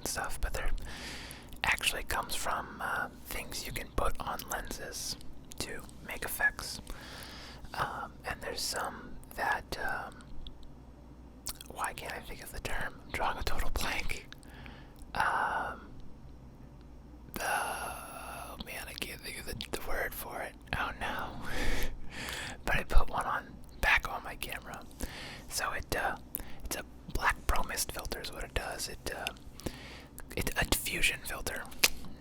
stuff, but they're actually comes from things you can put on lenses to make effects. And there's some that, why can't I think of the term? I'm drawing a total blank. Oh man, I can't think of the word for it. Oh no. But I put one on back on my camera. So it's a black pro mist filter is what it does. It's a diffusion filter.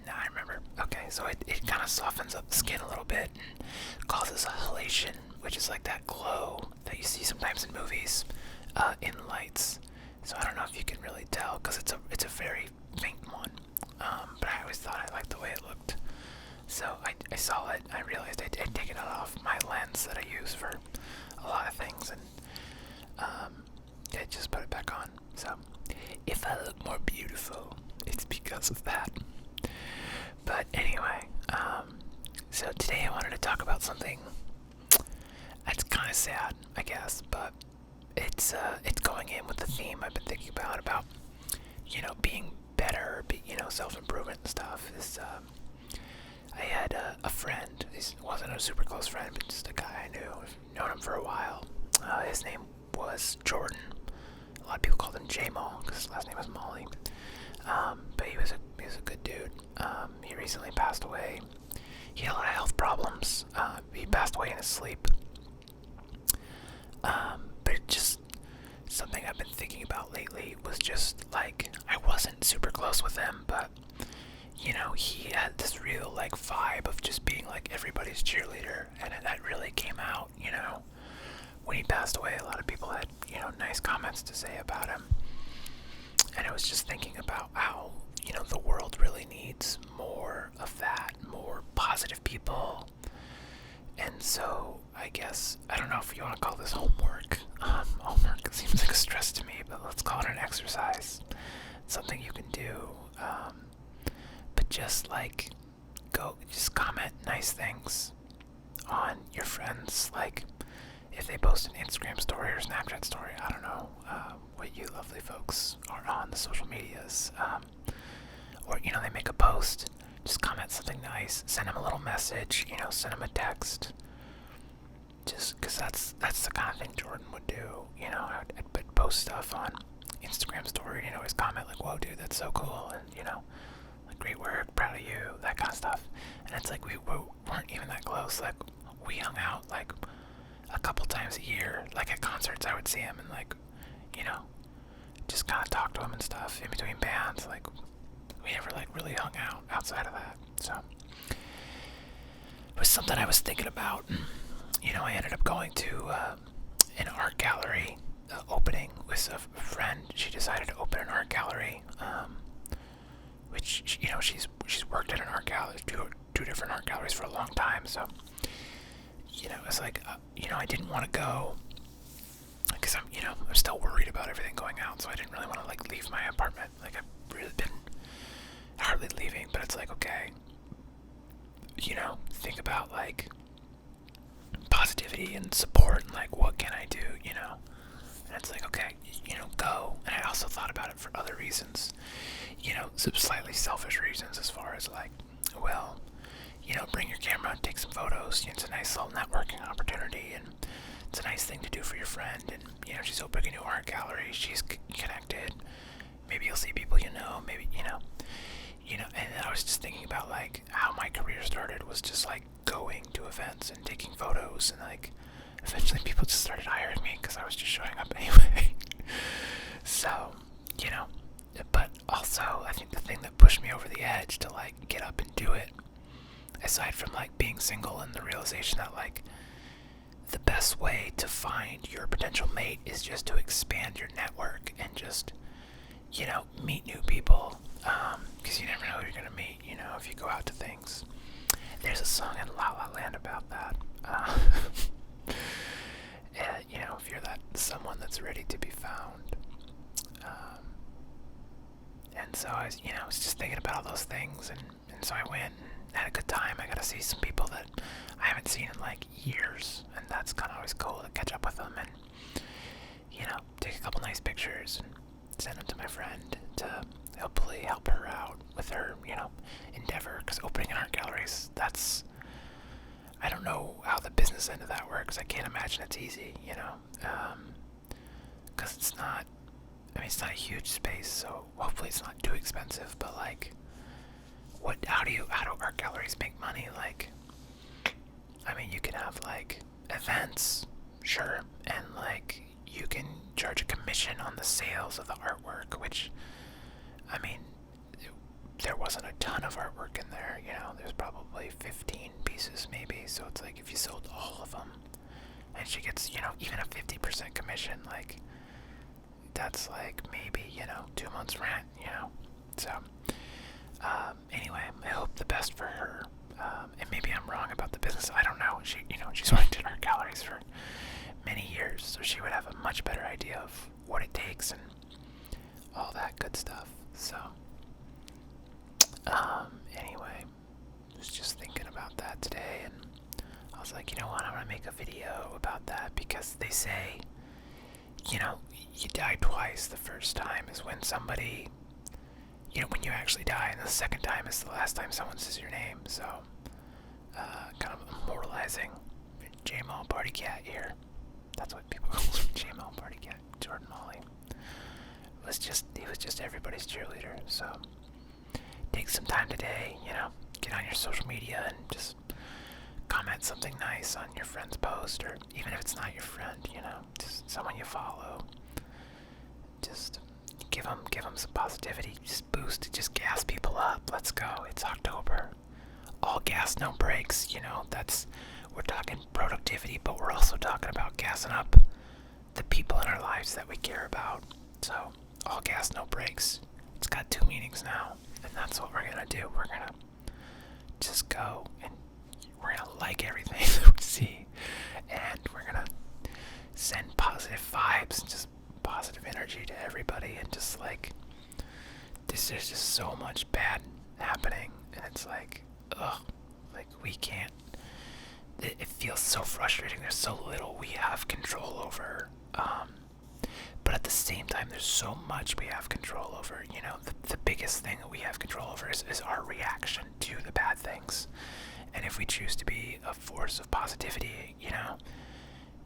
Now I remember. Okay, so it kind of softens up the skin a little bit and causes a halation, which is like that glow that you see sometimes in movies, in lights. So I don't know if you can really tell because it's a very faint one. But I always thought I liked the way it looked. So I saw it. I realized I'd taken it off my lens that I use for a lot of things, and I just put it back on. So if I look more beautiful, it's because of that. But anyway, so today I wanted to talk about something that's kind of sad, I guess, but it's going in with the theme I've been thinking about being better, self-improvement and stuff. I had a friend. He wasn't a super close friend, but just a guy I knew. I've known him for a while. His name was Jordan. A lot of people called him J-Mo because his last name was Molly. But he was a good dude. He recently passed away. He had a lot of health problems. He passed away in his sleep. But it just something I've been thinking about lately was just like I wasn't super close with him, but he had this real like vibe of just being like everybody's cheerleader, and that really came out. When he passed away, a lot of people had nice comments to say about him, and I was just thinking about how the world really needs more of that, more positive people. And so I guess, I don't know if you want to call this homework. Homework seems like a stress to me, but let's call it an exercise. Something you can do. But just like, just comment nice things on your friends. Like, if they post an Instagram story or Snapchat story, I don't know what you lovely folks are on the social medias. Or, they make a post. Just comment something nice, send him a little message, send him a text. Just because that's the kind of thing Jordan would do. I'd post stuff on Instagram story, and he'd always comment like, "Whoa, dude, that's so cool," and like, "Great work, proud of you," that kind of stuff. And it's like we weren't even that close. Like, we hung out like a couple times a year. Like at concerts, I would see him and like, just kind of talk to him and stuff in between bands. Like, we never like really hung out outside of that. So it was something I was thinking about. I ended up going to an art gallery opening with a friend. She decided to open an art gallery, which she's worked at an art gallery, two different art galleries for a long time. So it's like I didn't want to go because I'm still worried about everything going out. So I didn't really want to like leave my apartment. Like, I've really been hardly leaving, but it's like, okay, think about like positivity and support and like what can I do, and it's like, okay, go. And I also thought about it for other reasons, some slightly selfish reasons, as far as like, well, bring your camera and take some photos. It's a nice little networking opportunity, and it's a nice thing to do for your friend. And she's opening a new art gallery, she's connected, maybe you'll see people maybe and then I was just thinking about like how my career started was just like going to events and taking photos, and like eventually people just started hiring me because I was just showing up anyway. So but also I think the thing that pushed me over the edge to like get up and do it, aside from like being single and the realization that like the best way to find your potential mate is just to expand your network and just meet new people, because you never know who you're gonna meet, if you go out to things. There's a song in La La Land about that. If you're that someone that's ready to be found. And so I was just thinking about all those things, and so I went and had a good time. I got to see some people that I haven't seen in like years, and that's kind of always cool to catch up with them and take a couple nice pictures and send them to my friend to hopefully help her out with her, endeavor. Because opening an art galleries, I don't know how the business end of that works. I can't imagine it's easy, because it's not. I mean, it's not a huge space, so hopefully it's not too expensive. But like, how do art galleries make money? Like, I mean, you can have like events, sure, and like you can charge a commission on the sales of the artwork, which, I mean, there wasn't a ton of artwork in there, there's probably 15 pieces maybe, so it's like if you sold all of them, and she gets, even a 50% commission, like, that's like maybe, 2 months rent, so, anyway, I hope the best for her, and maybe I'm wrong about the business, I don't know, she's worked at art galleries for many years, so she would have a much better idea of what it takes and all that good stuff, so, anyway, I was just thinking about that today, and I was like, you know what, I'm gonna make a video about that, because they say, you die twice. The first time is when somebody, when you actually die, and the second time is the last time someone says your name, so, kind of immortalizing J-Mall Party Cat here. That's what people call him, J-Mall Party Cat, Jordan Molly. He was just everybody's cheerleader, so take some time today, get on your social media and just comment something nice on your friend's post, or even if it's not your friend, just someone you follow. Just give them some positivity, just boost, just gas people up. Let's go. It's October. All gas, no brakes, we're talking productivity, but we're also talking about gassing up the people in our lives that we care about. So, all gas, no brakes. It's got 2 meanings now, and that's what we're gonna do. We're gonna just go, and we're gonna like everything that we see, and we're gonna send positive vibes and just positive energy to everybody, and just like, there's just so much bad happening, and it's like, ugh, like we can't, it feels so frustrating. There's so little we have control over, but at the same time, there's so much we have control over. The biggest thing that we have control over is our reaction to the bad things. And if we choose to be a force of positivity,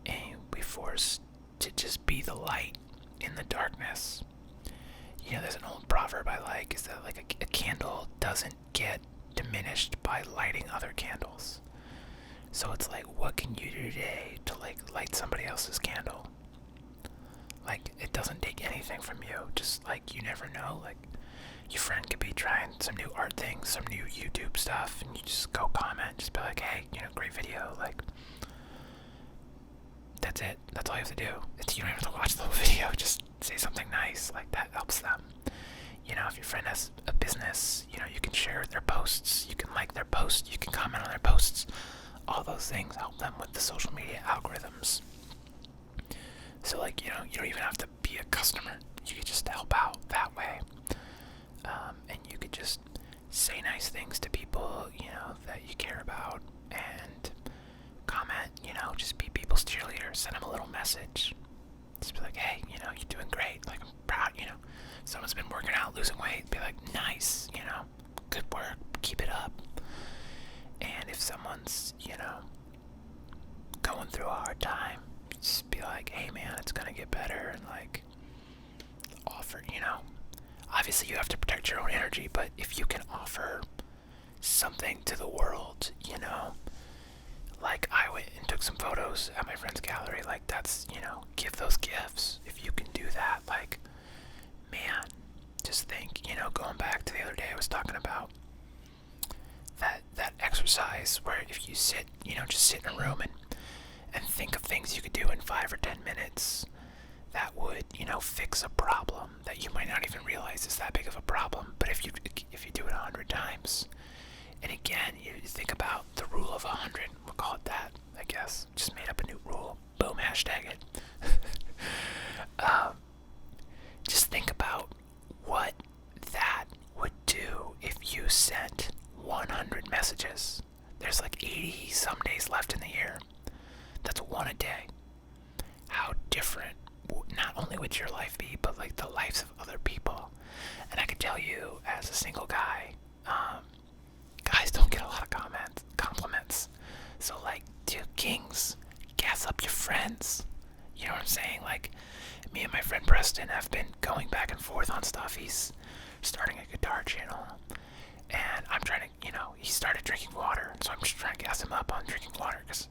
and we force to just be the light in the darkness. There's an old proverb I like, is that like a candle doesn't get diminished by lighting other candles. So it's like, what can you do today to like light somebody else's candle? Like, it doesn't take anything from you. Just like, you never know, like, your friend could be trying some new art things, some new YouTube stuff, and you just go comment, just be like, hey, great video, like, that's it. That's all you have to do. You don't even have to watch the whole video, just say something nice, like, that helps them. If your friend has a business, you can share their posts, you can like their posts, you can comment on their posts. All those things help them with the social media algorithms. So, like, you don't even have to be a customer. You could just help out that way. And you could just say nice things to people, that you care about, and comment, just be people's cheerleader. Send them a little message. Just be like, hey, you're doing great. Like, I'm proud, Someone's been working out, losing weight. Be like, nice, good work. Keep it up. And if someone's, going through a hard time, just be like, hey man, it's gonna get better, and like, offer, obviously you have to protect your own energy, but if you can offer something to the world, like I went and took some photos at my friend's gallery, like that's, give those gifts. If you can do that, like, man, just think, going back to the other day, I was talking about that exercise where if you sit, just sit in a room and think of things you could do in 5 or 10 minutes that would, fix a problem that you might not even realize is that big of a problem. But if you do it 100 times, and again, you think about the rule of 100, we'll call it that, I guess. Just made up a new rule. Boom, hashtag it. Just think about what that would do if you sent 100 messages. There's like 80 some days left in the year. That's one a day. How different not only would your life be, but like the lives of other people. And I can tell you, Preston have been going back and forth on stuff. He's starting a guitar channel, and I'm trying to, he started drinking water, so I'm just trying to gas him up on drinking water, because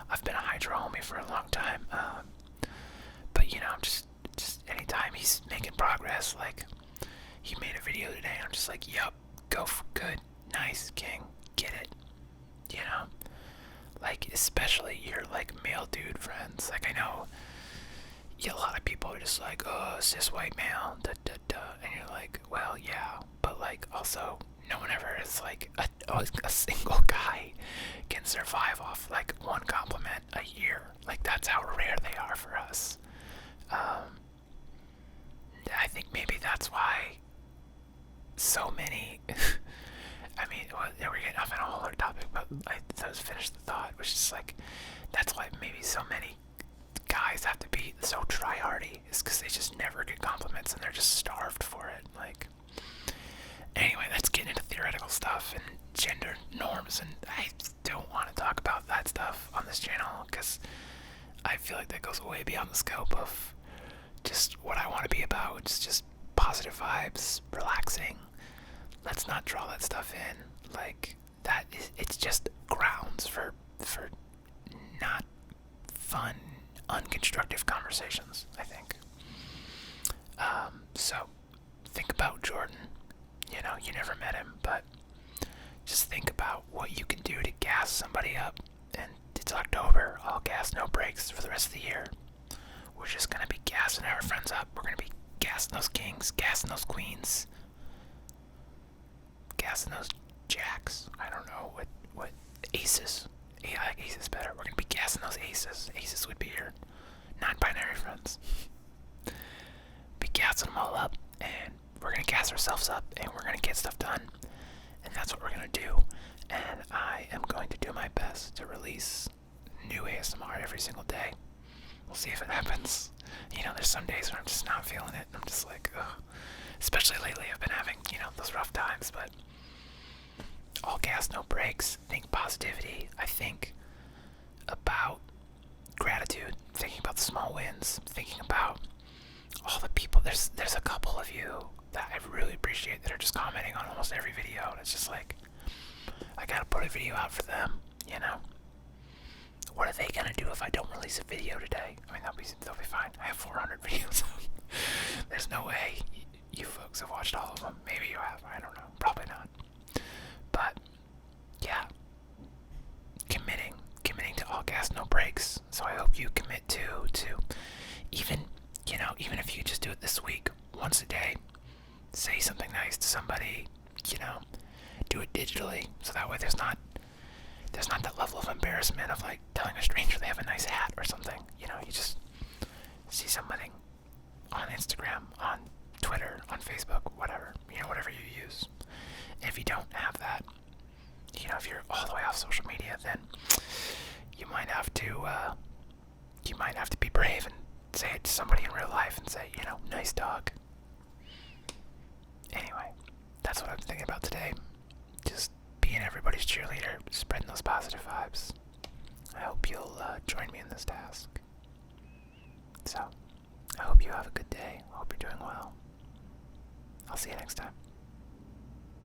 I've been a hydro homie for a long time. But, I'm just anytime he's making progress, like, he made a video today, and I'm just like, yup, go for good, nice, king, get it, Like, especially your, like, male dude friends. Like, I know a lot of people are just like, oh, cis white male, da da da, and you're like, well, yeah, but, like, also, no one ever is like, a single guy can survive off, like, one compliment a year. Like, that's how rare they are for us. I think maybe that's why so many, I mean, we're getting off on a whole other topic, but I just finished the thought, which is like, that's why maybe so many guys have to be so tryhardy, is because they just never get compliments and they're just starved for it. Like, anyway, let's get into theoretical stuff and gender norms, and I don't want to talk about that stuff on this channel because I feel like that goes way beyond the scope of just what I want to be about. It's just positive vibes, relaxing. Let's not draw that stuff in. Like, that is, it's just grounds for not fun, unconstructive conversations, I think. So think about Jordan. You never met him, but just think about what you can do to gas somebody up. And it's October, all gas, no breaks for the rest of the year. We're just gonna be gassing our friends up. We're gonna be gassing those kings, gassing those queens, gassing those jacks. I don't know what aces. Yeah, I like aces better. We're gonna be gassing those aces. Aces would be your non-binary friends. Be gassing them all up, and we're gonna gas ourselves up, and we're gonna get stuff done. And that's what we're gonna do. And I am going to do my best to release new ASMR every single day. We'll see if it happens. There's some days where I'm just not feeling it. I'm just like, ugh. Especially lately, I've been having, those rough times, but all gas, no breaks. Think positivity. I think about gratitude, thinking about the small wins, thinking about all the people. There's a couple of you that I really appreciate that are just commenting on almost every video, and it's just like, I gotta put a video out for them, What are they gonna do if I don't release a video today? I mean, they'll be fine. I have 400 videos. There's no way you folks have watched all of them. Maybe you have. I don't know. Probably not. But yeah, committing to all gas, no breaks. So I hope you commit to even if you just do it this week, once a day, say something nice to somebody. Do it digitally, so that way there's not that level of embarrassment of like telling a stranger they have a nice hat or something. You just see somebody on Instagram, on Twitter, on Facebook, whatever, whatever you use. And if you don't have that, if you're all the way off social media, then you might have to be brave and say it to somebody in real life and say, nice dog. Anyway, that's what I'm thinking about today. Just being everybody's cheerleader, spreading those positive vibes. I hope you'll join me in this task. So, I hope you have a good day. I hope you're doing well. I'll see you next time.